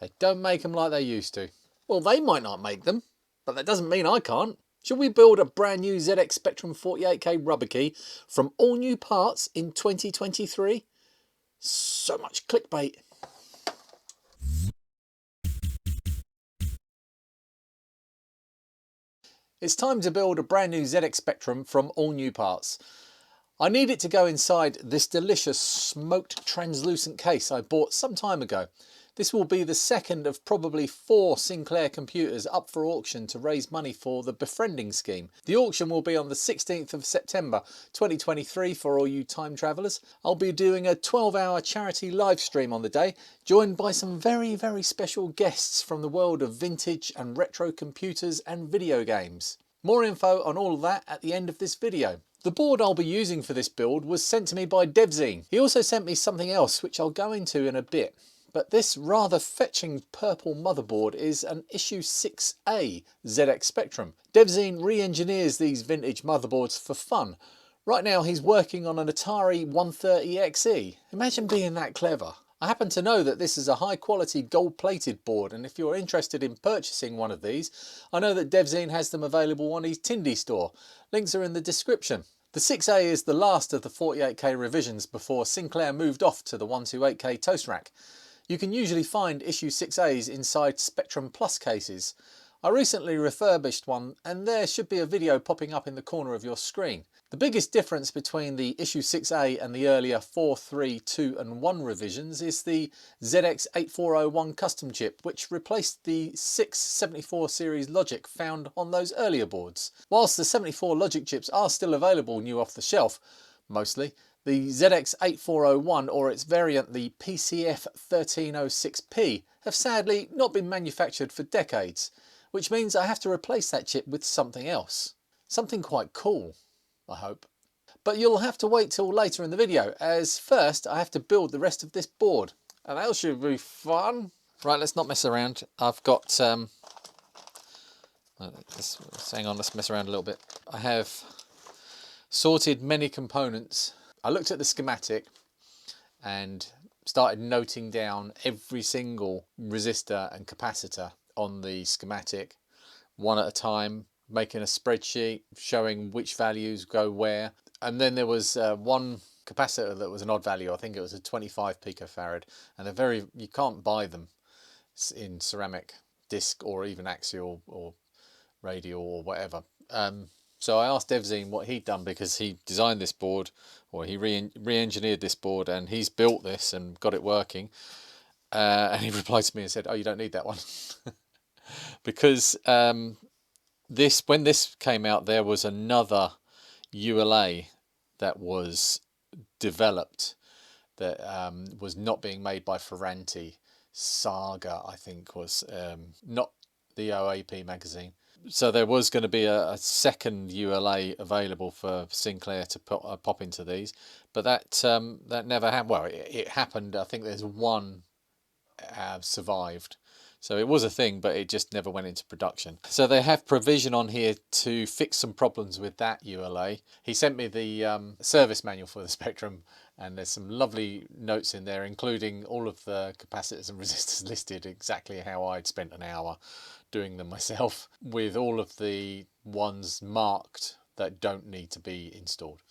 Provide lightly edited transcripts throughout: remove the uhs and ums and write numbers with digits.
They don't make them like they used to. Well, they might not make them, but that doesn't mean I can't. Should we build a brand new ZX Spectrum 48K rubber key from all new parts in 2023? So much clickbait. It's time to build a brand new ZX Spectrum from all new parts. I need it to go inside this delicious smoked translucent case I bought some time ago. This will be the second of probably 4 Sinclair computers up for auction to raise money for the Befriending Scheme. The auction will be on the 16th of September 2023 for all you time travellers. I'll be doing a 12-hour charity live stream on the day, joined by some very special guests from the world of vintage and retro computers and video games. More info on all of that at the end of this video. The board I'll be using for this build was sent to me by Devzine. He also sent me something else which I'll go into in a bit. But this rather fetching purple motherboard is an issue 6A ZX Spectrum. Devzine re-engineers these vintage motherboards for fun. Right now he's working on an Atari 130XE. Imagine being that clever. I happen to know that this is a high quality gold plated board, and if you're interested in purchasing one of these, I know that Devzine has them available on his Tindy store. Links are in the description. The 6A is the last of the 48K revisions before Sinclair moved off to the 128K toast rack. You can usually find issue 6As inside Spectrum Plus cases. I recently refurbished one and there should be a video popping up in the corner of your screen. The biggest difference between the issue 6A and the earlier 4, 3, 2 and 1 revisions is the ZX8401 custom chip, which replaced the 674 series logic found on those earlier boards. Whilst the 74 logic chips are still available new off the shelf, mostly, the ZX8401 or its variant the PCF1306P have sadly not been manufactured for decades, which means I have to replace that chip with something else. Something quite cool, I hope. But you'll have to wait till later in the video, as first I have to build the rest of this board. And that should be fun. Right, let's not mess around. I've got, hang on, let's mess around a little bit. I have sorted many components. I looked at the schematic and started noting down every single resistor and capacitor on the schematic, one at a time, making a spreadsheet showing which values go where. And then there was one capacitor that was an odd value. I think it was a 25 picofarad, and you can't buy them in ceramic disc or even axial or radial or whatever. So I asked Devzine what he'd done, because he designed this board, or he re-engineered this board, and he's built this and got it working. And he replied to me and said, "Oh, you don't need that one," because when this came out, there was another ULA that was developed that was not being made by Ferranti. Saga, I think, was not the OAP magazine. So there was going to be a second ULA available for Sinclair to pop into these, but that never happened. Well, it happened. I think there's one survived. So it was a thing, but it just never went into production. So they have provision on here to fix some problems with that ULA. He sent me the service manual for the Spectrum, and there's some lovely notes in there, including all of the capacitors and resistors listed, exactly how I'd spent an hour doing them myself, with all of the ones marked that don't need to be installed.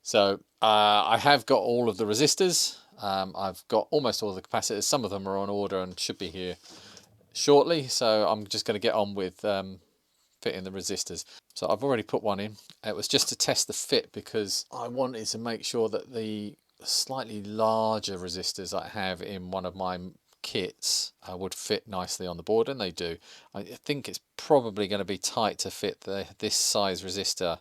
So I have got all of the resistors. I've got almost all the capacitors. Some of them are on order and should be here shortly, so I'm just going to get on with fitting the resistors. So I've already put one in. It was just to test the fit, because I wanted to make sure that the slightly larger resistors I have in one of my kits would fit nicely on the board, and they do. I think it's probably going to be tight to fit this size resistor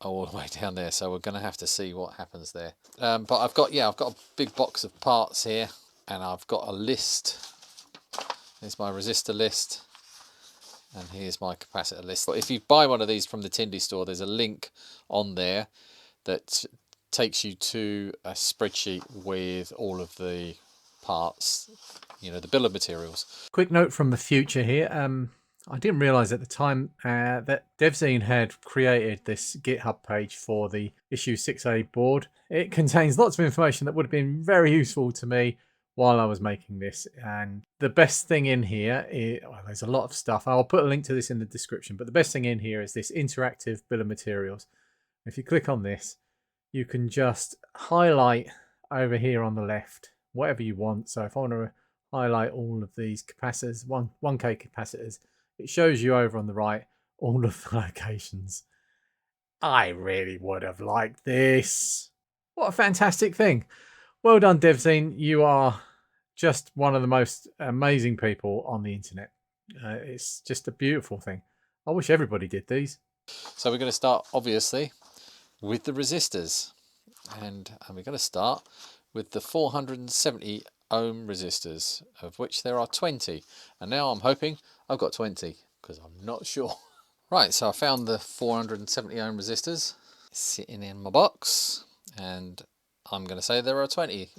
all the way down there, so we're going to have to see what happens there. But I've got a big box of parts here, and I've got a list. Here's my resistor list, and here's my capacitor list. But if you buy one of these from the Tindy store, there's a link on there that takes you to a spreadsheet with all of the parts, you know, the bill of materials. Quick note from the future here. I didn't realise at the time that Devzine had created this GitHub page for the issue 6A board. It contains lots of information that would have been very useful to me while I was making this. And the best thing in here is, well, there's a lot of stuff. I'll put a link to this in the description, but the best thing in here is this interactive bill of materials. If you click on this, you can just highlight over here on the left whatever you want. So if I want to highlight all of these capacitors, 1K capacitors, it shows you over on the right all of the locations. I really would have liked this. What a fantastic thing. Well done, DevZine. You are just one of the most amazing people on the internet. It's just a beautiful thing. I wish everybody did these. So we're going to start, obviously, with the resistors. And we're going to start with the 470 ohm resistors, of which there are 20. And now I'm hoping I've got 20, because I'm not sure. Right, so I found the 470 ohm resistors sitting in my box, and I'm going to say there are 20.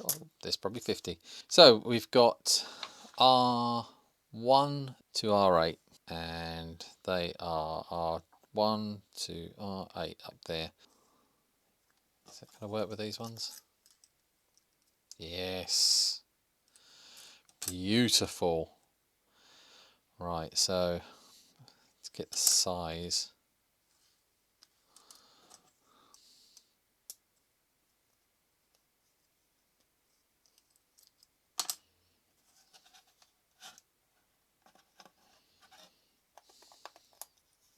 There's probably 50. So we've got R1 to R8, and they are R1 to R8 up there. Is that going to work with these ones? Yes. Beautiful. Right, so let's get the size.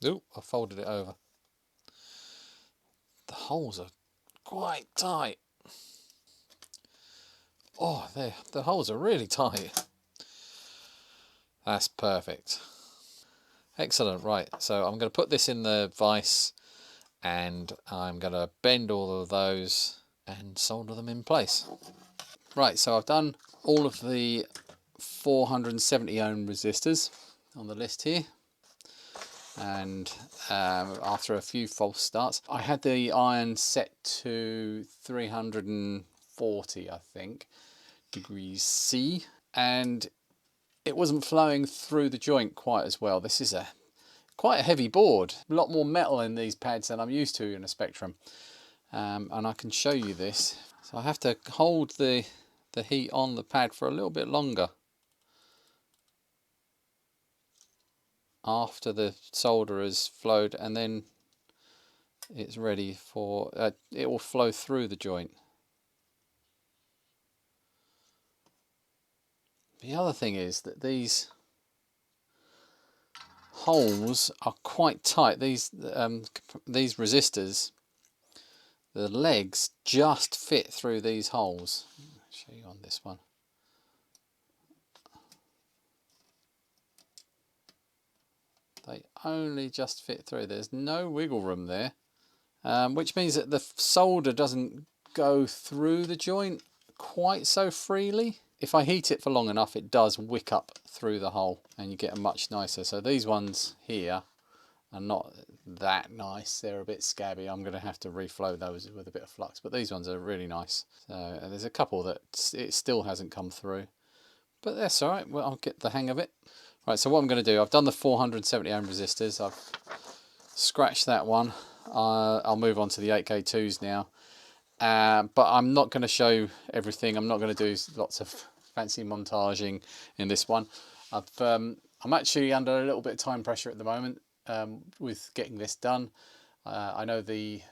Oop, I folded it over. The holes are quite tight. Oh, the holes are really tight. That's perfect. Excellent. Right, so I'm going to put this in the vise, and I'm going to bend all of those and solder them in place. Right, so I've done all of the 470 ohm resistors on the list here, and after a few false starts, I had the iron set to 340, I think, degrees C, and it wasn't flowing through the joint quite as well. This is quite a heavy board, a lot more metal in these pads than I'm used to in a Spectrum, and I can show you this. So I have to hold the heat on the pad for a little bit longer after the solder has flowed, and then it's ready for it will flow through the joint. The other thing is that these holes are quite tight. These resistors, the legs just fit through these holes. I'll show you on this one. They only just fit through. There's no wiggle room there, which means that the solder doesn't go through the joint quite so freely. If I heat it for long enough, it does wick up through the hole, and you get a much nicer. So these ones here are not that nice. They're a bit scabby. I'm going to have to reflow those with a bit of flux, but these ones are really nice. So there's a couple that it still hasn't come through, but that's all right. Well, I'll get the hang of it. Right, so what I'm going to do, I've done the 470 ohm resistors. I've scratched that one. I'll move on to the 8K2s now. But I'm not going to show everything. I'm not going to do lots of fancy montaging in this one. I'm actually under a little bit of time pressure at the moment with getting this done. I know the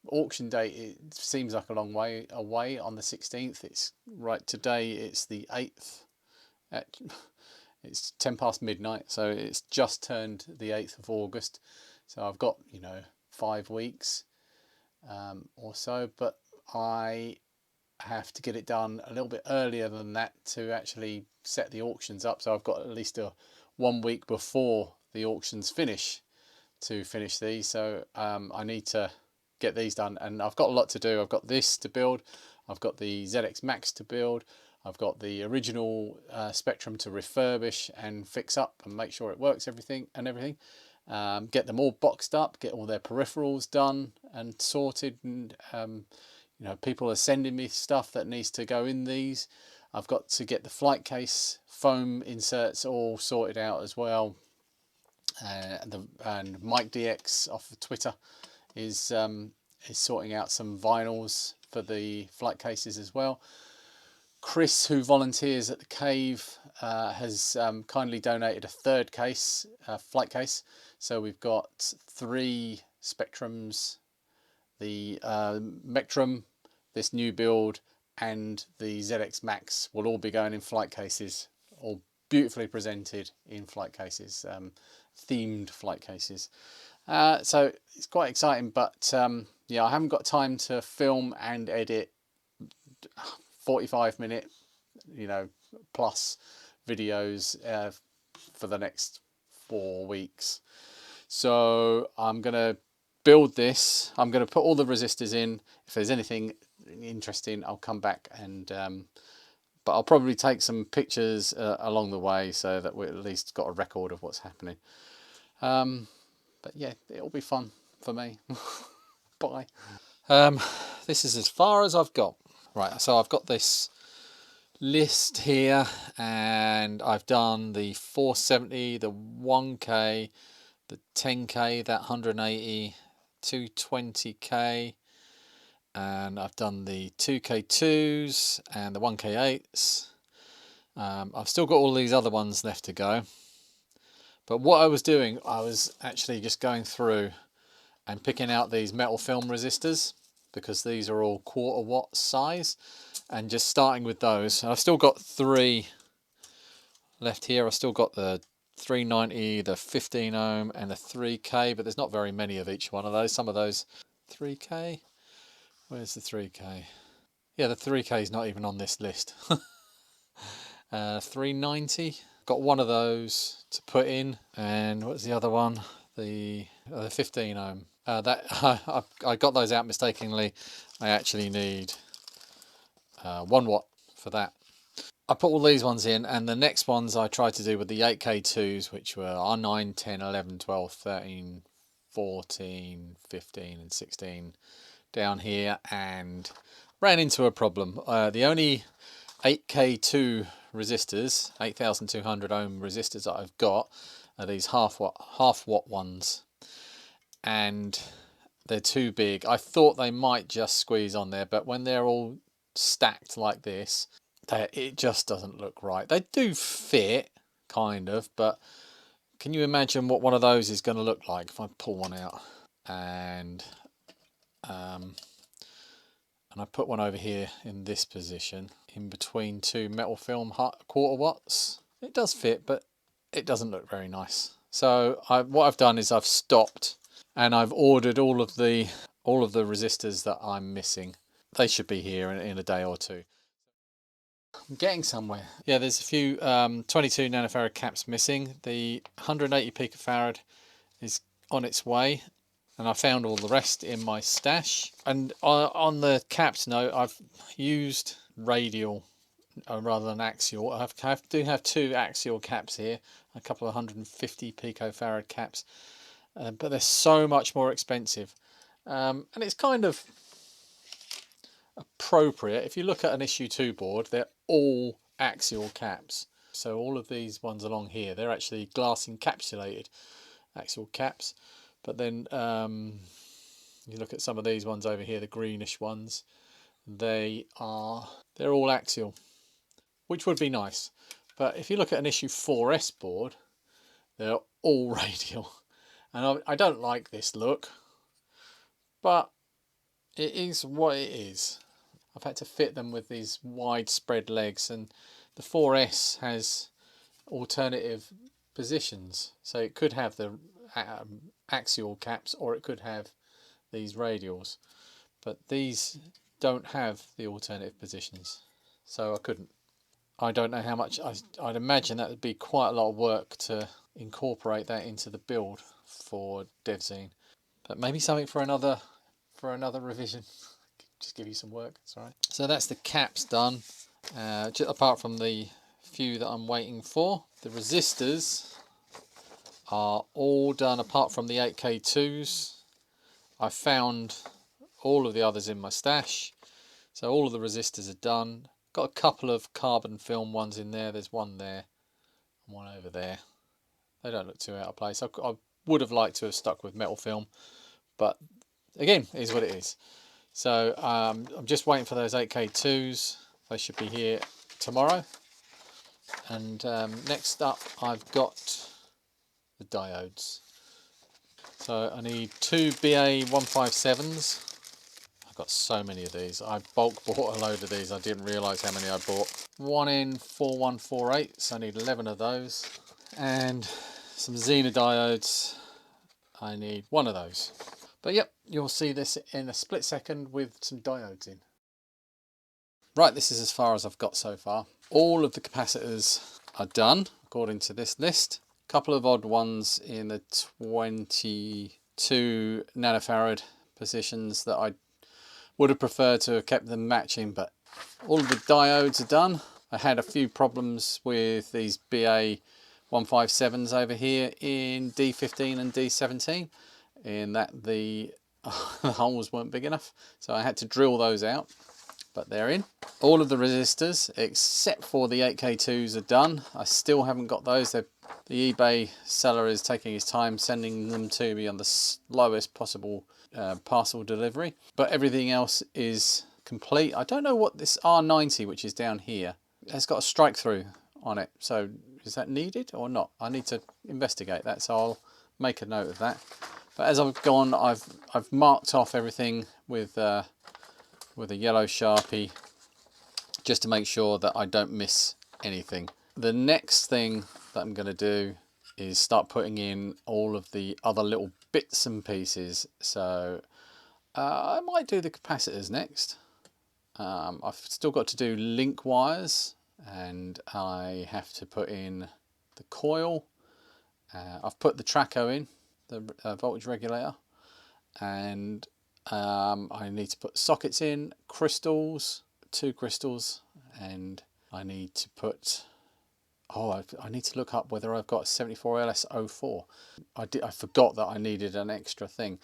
auction date, it seems like a long way away on the 16th. It's right today, it's the 8th. It's 10 past midnight, so it's just turned the 8th of August. So I've got, 5 weeks or so, but I have to get it done a little bit earlier than that to actually set the auctions up. So I've got at least 1 week before the auctions finish to finish these. So I need to get these done, and I've got a lot to do. I've got this to build, I've got the ZX Max to build, I've got the original Spectrum to refurbish and fix up and make sure it works, everything. Get them all boxed up, get all their peripherals done and sorted, and people are sending me stuff that needs to go in these. I've got to get the flight case foam inserts all sorted out as well. And Mike DX off of Twitter is sorting out some vinyls for the flight cases as well. Chris, who volunteers at the cave, has kindly donated a third case, flight case. So we've got 3 Spectrums, the Mectrum, this new build, and the ZX Max will all be going in flight cases, all beautifully presented in flight cases, themed flight cases. So it's quite exciting, but yeah, I haven't got time to film and edit 45-minute, plus videos for the next 4 weeks. So I'm gonna build this. I'm gonna put all the resistors in. If there's anything interesting, I'll come back and but I'll probably take some pictures along the way so that we at least got a record of what's happening. But yeah, it'll be fun for me. Bye. This is as far as I've got. Right, so I've got this list here, and I've done the 470, the 1K, the 10K, that 180, 220K, and I've done the 2K2s and the 1K8s. I've still got all these other ones left to go. But what I was doing, I was actually just going through and picking out these metal film resistors, because these are all 1/4 watt size, and just starting with those. I've still got 3 left here. I've still got the 390, the 15 ohm, and the 3K, but there's not very many of each one of those. Some of those 3K. Where's the 3K? Yeah, the 3K is not even on this list. 390. Got one of those to put in, and what's the other one? The 15 ohm. That I got those out mistakenly. I actually need 1 watt for that. I put all these ones in, and the next ones I tried to do with the 8K2s, which were R9, 10, 11, 12, 13, 14, 15 and 16 down here, and ran into a problem. The only 8K2 resistors, 8200 ohm resistors that I've got are these half watt ones, and they're too big. I thought they might just squeeze on there, but when they're all stacked like this, it just doesn't look right. They do fit, kind of, but can you imagine what one of those is going to look like if I pull one out and I put one over here in this position in between 2 metal film 1/4 watts? It does fit, but it doesn't look very nice. So what I've done is I've stopped, and I've ordered all of the resistors that I'm missing. They should be here in a day or two. I'm getting somewhere. Yeah, there's a few 22 nanofarad caps missing. The 180 picofarad is on its way, and I found all the rest in my stash. And on the caps note, I've used radial rather than axial. I do have 2 axial caps here, a couple of 150 picofarad caps, but they're so much more expensive, and it's kind of appropriate. If you look at an issue 2 board, they're all axial caps. So all of these ones along here, they're actually glass encapsulated axial caps. But then you look at some of these ones over here, the greenish ones, they're all axial, which would be nice. But if you look at an issue 4S board, they're all radial, and I don't like this look, but it is what it is. I've had to fit them with these widespread legs, and the 4S has alternative positions, so it could have the axial caps or it could have these radials, but these don't have the alternative positions, so I couldn't. I don't know how much. I'd imagine that would be quite a lot of work to incorporate that into the build for DevZine, but maybe something for another revision. Just give you some work. It's all right. So that's the caps done. Just apart from the few that I'm waiting for, the resistors are all done apart from the 8K2s. I found all of the others in my stash, so all of the resistors are done. Got a couple of carbon film ones in there. There's one there and one over there. They don't look too out of place. I would have liked to have stuck with metal film, but again, it is what it is. So I'm just waiting for those 8K2s. They should be here tomorrow. And next up I've got the diodes. So I need two BA157s. I've got so many of these. I bulk bought a load of these. I didn't realise how many I bought. One in 4148, so I need 11 of those. And some Xena diodes. I need one of those. But yep, you'll see this in a split second with some diodes in. Right, this is as far as I've got so far. All of the capacitors are done according to this list. A couple of odd ones in the 22 nanofarad positions that I would have preferred to have kept them matching, but all of the diodes are done. I had a few problems with these BA157s over here in D15 and D17 in that the holes weren't big enough, so I had to drill those out, but they're in. All of the resistors except for the 8K2s are done. I still haven't got those. The eBay seller is taking his time sending them to me on the slowest possible parcel delivery, but everything else is complete. I don't know what this R90, which is down here, has got a strike through on it, so is that needed or not? I need to investigate that, so I'll make a note of that. But as I've gone, I've marked off everything with a yellow Sharpie just to make sure that I don't miss anything. The next thing that I'm going to do is start putting in all of the other little bits and pieces. So I might do the capacitors next. I've still got to do link wires, and I have to put in the coil. I've put the traco in, the voltage regulator, and I need to put sockets in, crystals, 2 crystals, and I need to put, I need to look up whether I've got 74LS04. I forgot that I needed an extra thing.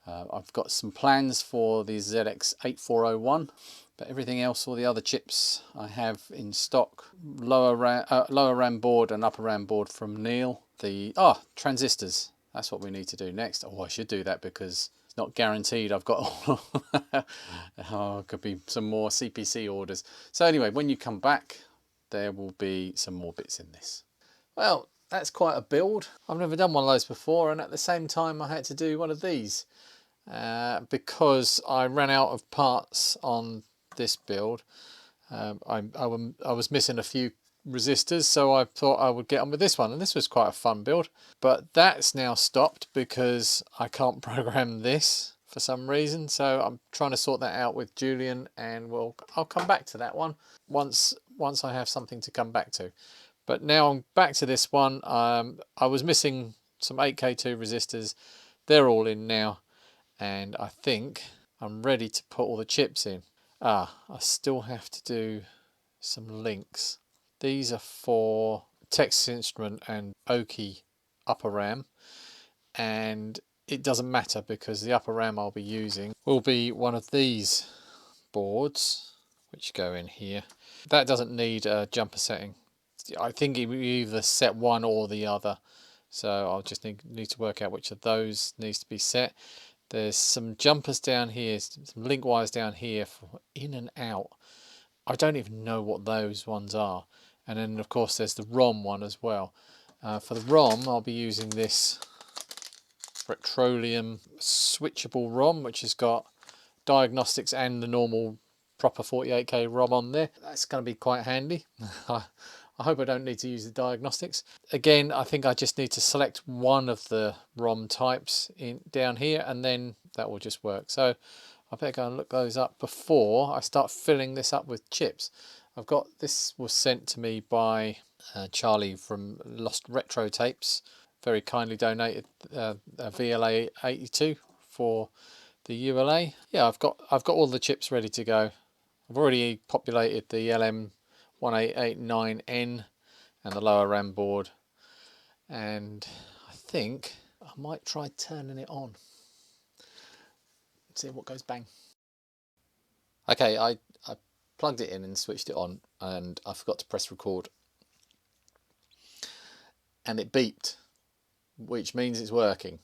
I've got some plans for the ZX8401, but everything else, all the other chips I have in stock. Lower RAM board and upper RAM board from Neil. The transistors, that's what we need to do next. I should do that because it's not guaranteed I've got all could be some more CPC orders. So anyway, when you come back, there will be some more bits in this. Well, that's quite a build. I've never done one of those before, and at the same time I had to do one of these because I ran out of parts on this build. I was missing a few resistors, so I thought I would get on with this one, and this was quite a fun build. But that's now stopped because I can't program this for some reason, so I'm trying to sort that out with Julian, and I'll come back to that one once I have something to come back to. But now I'm back to this one. I was missing some 8K2 resistors. They're all in now, and I think I'm ready to put all the chips in. I still have to do some links. These are for Texas Instrument and Oki upper RAM, and it doesn't matter because the upper RAM I'll be using will be one of these boards which go in here. That doesn't need a jumper setting. I think it will either set one or the other, so I'll just need to work out which of those needs to be set. There's some jumpers down here, some link wires down here for in and out. I don't even know what those ones are. And then of course there's the ROM one as well. For the ROM I'll be using this petroleum switchable ROM, which has got diagnostics and the normal proper 48K ROM on there. That's going to be quite handy. I hope I don't need to use the diagnostics. Again, I think I just need to select one of the ROM types down here, and then that will just work. So I better go and look those up before I start filling this up with chips. This was sent to me by Charlie from Lost Retro Tapes. Very kindly donated a VLA 82 for the ULA. Yeah, I've got all the chips ready to go. I've already populated the LM1889N and the lower RAM board, and I think I might try turning it on. See what goes bang. Okay, I plugged it in and switched it on, and I forgot to press record, and it beeped, which means it's working,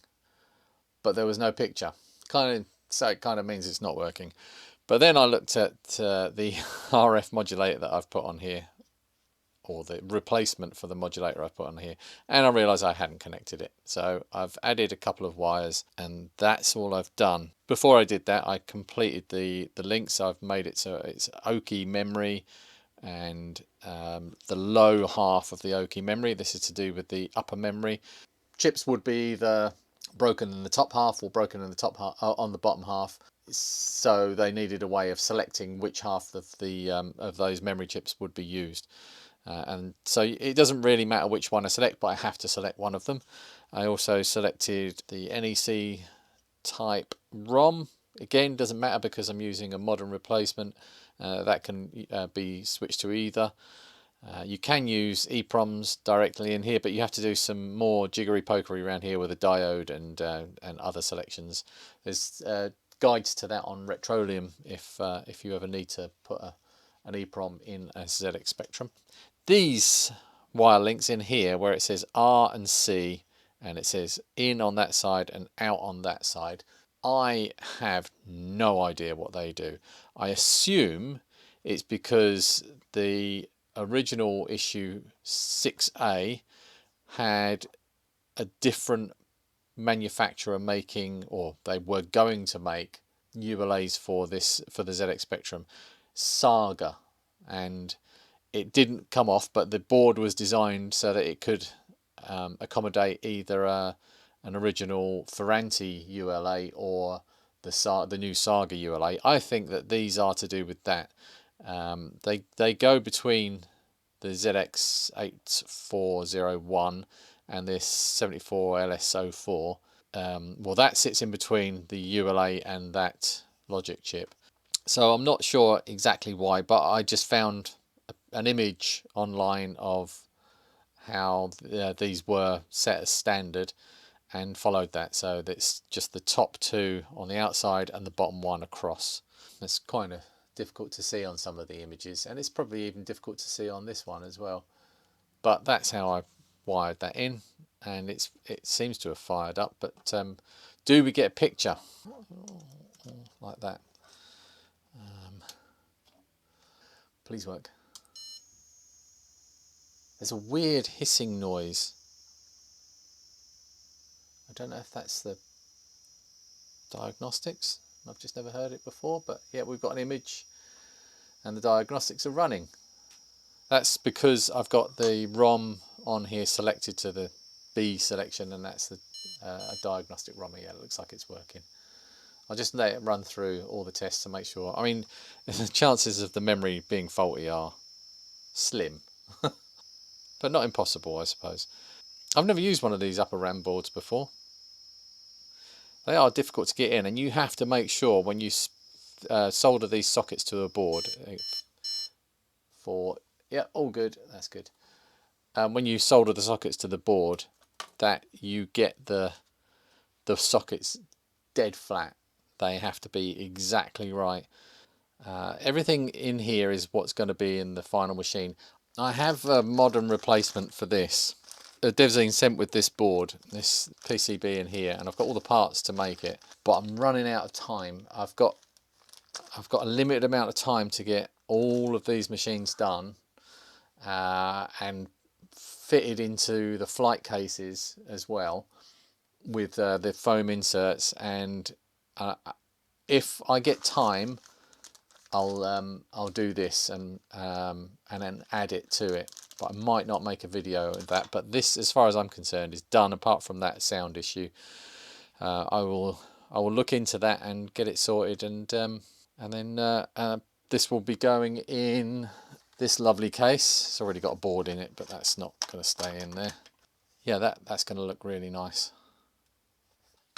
but there was no picture. So it kind of means it's not working. But then I looked at the RF modulator that I've put on here, or the replacement for the modulator I put on here, and I realised I hadn't connected it. So I've added a couple of wires, and that's all I've done. Before I did that, I completed the links. I've made it so it's Oki memory, and the low half of the Oki memory. This is to do with the upper memory. Chips would be either broken in the top half or broken in the top half on the bottom half. So they needed a way of selecting which half of the of those memory chips would be used. And so it doesn't really matter which one I select, but I have to select one of them. I also selected the NEC type ROM. Again, doesn't matter because I'm using a modern replacement. That can be switched to either. You can use EPROMs directly in here, but you have to do some more jiggery pokery around here with a diode and other selections. There's guides to that on Retroleum if you ever need to put an EPROM in a ZX Spectrum. These wire links in here where it says R and C and it says in on that side and out on that side, I have no idea what they do. I assume it's because the original issue 6A had a different manufacturer making, or they were going to make, ULAs for the ZX Spectrum, Saga, and it didn't come off, but the board was designed so that it could accommodate either an original Ferranti ULA or the new Saga ULA. I think that these are to do with that. They go between the ZX8401 and this 74LS04. Well, that sits in between the ULA and that logic chip. So I'm not sure exactly why, but I just found an image online of how these were set as standard and followed that. So that's just the top two on the outside and the bottom one across. It's kind of difficult to see on some of the images, and it's probably even difficult to see on this one as well. But that's how I wired that in, and it seems to have fired up. But do we get a picture like that? Please work. There's a weird hissing noise. I don't know if that's the diagnostics. I've just never heard it before, but yeah, we've got an image and the diagnostics are running. That's because I've got the ROM on here selected to the B selection, and that's a diagnostic ROM. Yeah, it looks like it's working. I'll just let it run through all the tests to make sure. I mean, the chances of the memory being faulty are slim, but not impossible, I suppose. I've never used one of these upper RAM boards before. They are difficult to get in, and you have to make sure when you solder these sockets to a board yeah, all good, that's good. When you solder the sockets to the board, that you get the sockets dead flat. They have to be exactly right. Everything in here is what's going to be in the final machine. I have a modern replacement for this. Devzine sent with this board, this PCB in here, and I've got all the parts to make it, but I'm running out of time. I've got a limited amount of time to get all of these machines done and fitted into the flight cases as well with the foam inserts. And if I get time, I'll do this and then add it to it. But I might not make a video of that. But this, as far as I'm concerned, is done. Apart from that sound issue, I will look into that and get it sorted, and then this will be going in this lovely case. It's already got a board in it, but that's not going to stay in there. Yeah, that's going to look really nice.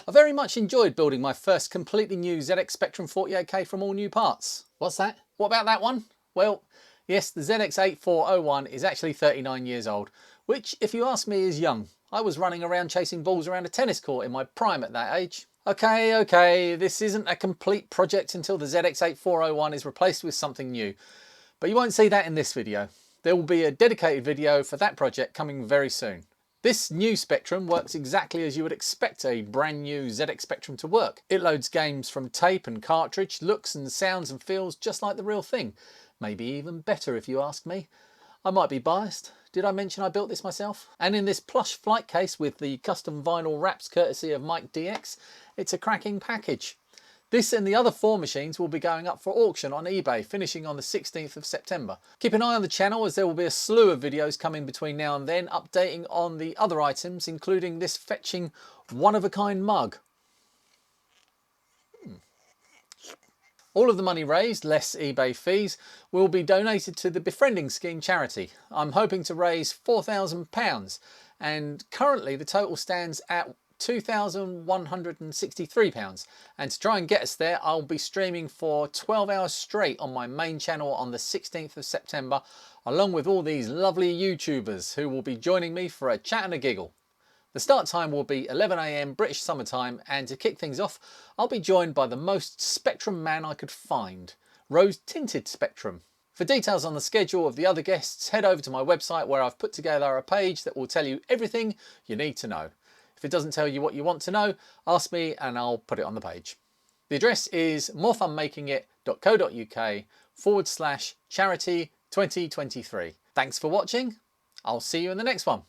I very much enjoyed building my first completely new ZX Spectrum 48K from all new parts. What's that? What about that one? Well, yes, the ZX8401 is actually 39 years old, which, if you ask me, is young. I was running around chasing balls around a tennis court in my prime at that age. Okay, this isn't a complete project until the ZX8401 is replaced with something new. But you won't see that in this video. There will be a dedicated video for that project coming very soon. This new Spectrum works exactly as you would expect a brand new ZX Spectrum to work. It loads games from tape and cartridge, looks and sounds and feels just like the real thing. Maybe even better if you ask me. I might be biased. Did I mention I built this myself? And in this plush flight case with the custom vinyl wraps courtesy of Mike DX, it's a cracking package. This and the other 4 machines will be going up for auction on eBay, finishing on the 16th of September. Keep an eye on the channel as there will be a slew of videos coming between now and then, updating on the other items, including this fetching one-of-a-kind mug. All of the money raised, less eBay fees, will be donated to the Befriending Scheme charity. I'm hoping to raise £4,000, and currently the total stands at £2,163, and to try and get us there I'll be streaming for 12 hours straight on my main channel on the 16th of September, along with all these lovely YouTubers who will be joining me for a chat and a giggle. The start time will be 11 AM British summer time, and to kick things off I'll be joined by the most Spectrum man I could find, rose tinted Spectrum. For details on the schedule of the other guests, head over to my website where I've put together a page that will tell you everything you need to know. If it doesn't tell you what you want to know, ask me and I'll put it on the page. The address is morefunmakingit.co.uk/charity 2023. Thanks for watching. I'll see you in the next one.